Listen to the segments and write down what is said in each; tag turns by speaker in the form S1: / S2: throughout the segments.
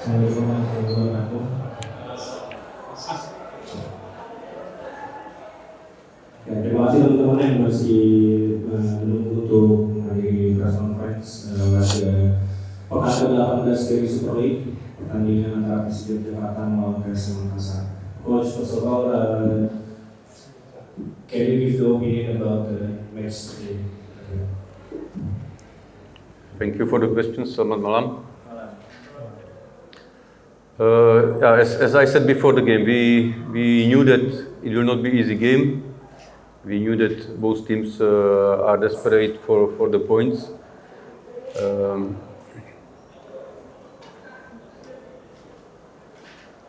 S1: Assalamualaikum warahmatullahi wabarakatuh. Ya, terima kasih teman-teman yang masih menunggu untuk menghadiri press conference pada pekan ke-18 dari Super League, pertandingan antara Persija Jakarta melawan PSM Makassar. Coach, first of all, can you give the opinion about the match today?
S2: Thank you for the question. Selamat malam. As I said before the game, we knew that it will not be easy game. We knew that both teams are desperate for the points.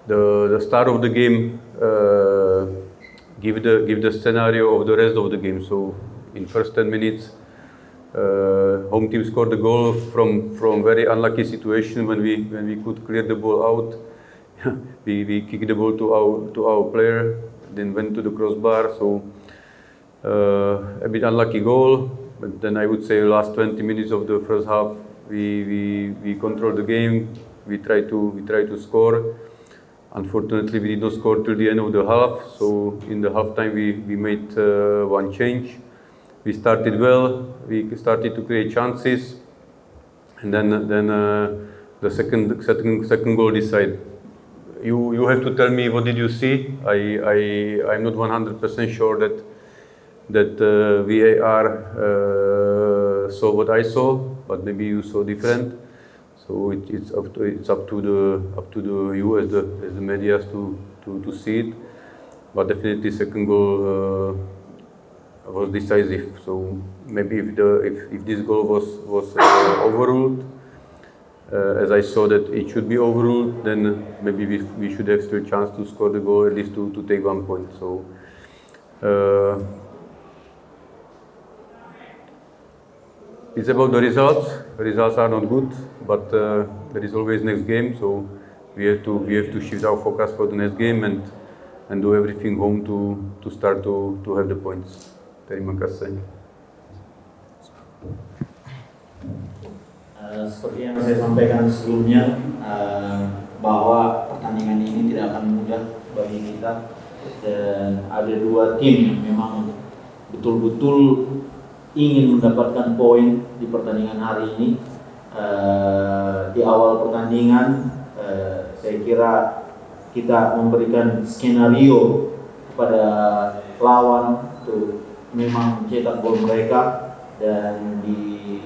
S2: The start of the game give the scenario of the rest of the game. So in first 10 minutes, home team scored the goal from very unlucky situation when we could clear the ball out. we kicked the ball to our player, then went to the crossbar. So a bit unlucky goal. But then I would say last 20 minutes of the first half, we controlled the game. We tried to score. Unfortunately, we did not score till the end of the half. So in the halftime, we made one change. We started well. We started to create chances, and then the second goal decided. You have to tell me what did you see. I'm not 100% sure that VAR saw what I saw, but maybe you saw different. So it's up to you as the media to see it. But definitely second goal was decisive. So maybe if this goal was overruled, as I saw that it should be overruled, then maybe we should have still chance to score the goal, at least to take 1 point. So it's about the results. Results are not good, but there is always next game. So we have to shift our focus for the next game and do everything home to start to have the points. Terima kasih.
S3: Seperti yang saya sampaikan sebelumnya, bahwa pertandingan ini tidak akan mudah bagi kita, dan ada dua tim yang memang betul-betul ingin mendapatkan poin di pertandingan hari ini. Di awal pertandingan, saya kira kita memberikan skenario kepada lawan untuk memang mencetak gol mereka, dan di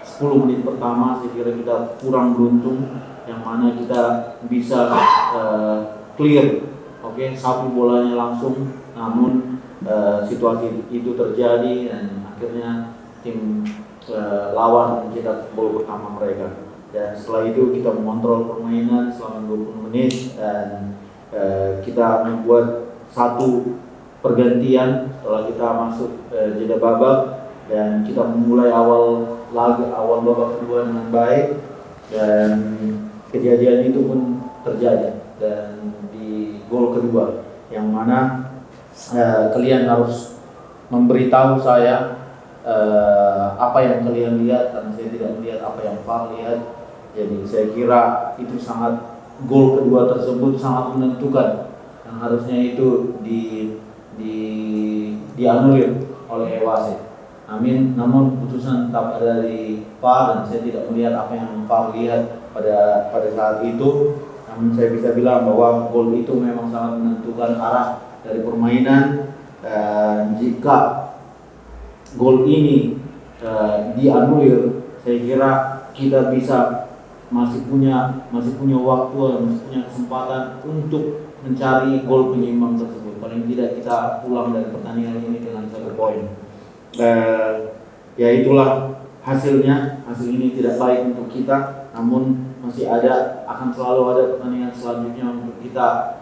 S3: 10 menit pertama saya kira kita kurang beruntung, yang mana kita bisa clear, sapu bolanya langsung, namun situasi itu terjadi dan akhirnya tim lawan mencetak gol pertama mereka. Dan setelah itu kita mengontrol permainan selama 20 menit dan kita membuat satu pergantian setelah kita masuk jeda babak, dan kita memulai awal babak kedua dengan baik, dan kejadian itu pun terjadi dan di gol kedua, yang mana kalian harus memberitahu saya apa yang kalian lihat, karena saya tidak melihat apa yang VAR lihat. Jadi saya kira itu gol kedua tersebut sangat menentukan, yang harusnya itu dianulir oleh wasit. Namun putusan tetap ada di VAR, dan saya tidak melihat apa yang VAR lihat pada saat itu. Namun saya bisa bilang bahwa gol itu memang sangat menentukan arah dari permainan. Jika gol ini dianulir, saya kira kita masih punya waktu, masih punya kesempatan untuk mencari gol penyeimbang tersebut. Paling tidak kita pulang dari pertandingan ini dengan 1 poin. Ya itulah hasilnya. Hasil ini tidak baik untuk kita, namun akan selalu ada pertandingan selanjutnya untuk kita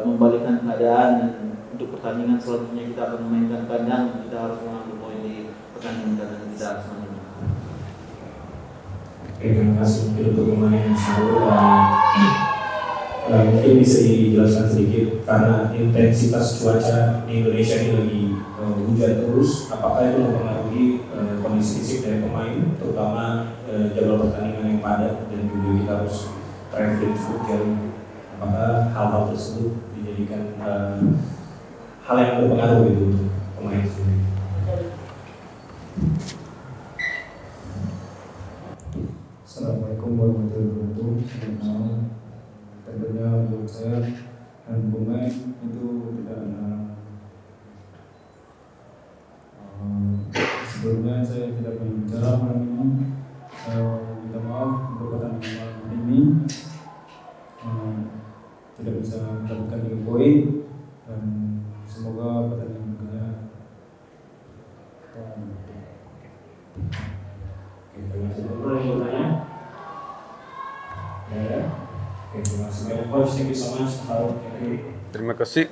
S3: membalikkan keadaan, dan untuk pertandingan selanjutnya kita akan memainkan kandang. Kita harus mengambil poin di pertandingan kita selanjutnya.
S1: Terima kasih untuk pemain mungkin bisa dijelaskan sedikit, karena intensitas cuaca di Indonesia ini lagi hujan terus. Apakah itu mempengaruhi kondisi fisik dari pemain, terutama jadwal pertandingan yang padat, dan juga kita harus private disebutkan apakah hal-hal tersebut dijadikan hal yang berpengaruh gitu untuk pemain sendiri.
S4: Assalamualaikum warahmatullahi wabarakatuh. Selamat malam. Tentunya menurut saya dan pemain itu tidak ada. Sebelumnya saya tidak pernah bicara malam ini. Saya minta maaf untuk pertandingan malam ini. Tidak bisa mendapatkan 3 poin dan semoga pertandingan berikutnya.
S1: Terima kasih teman-teman yang bertanya. Ya, terima kasih banyak coach, thank you so much.
S2: Terima kasih.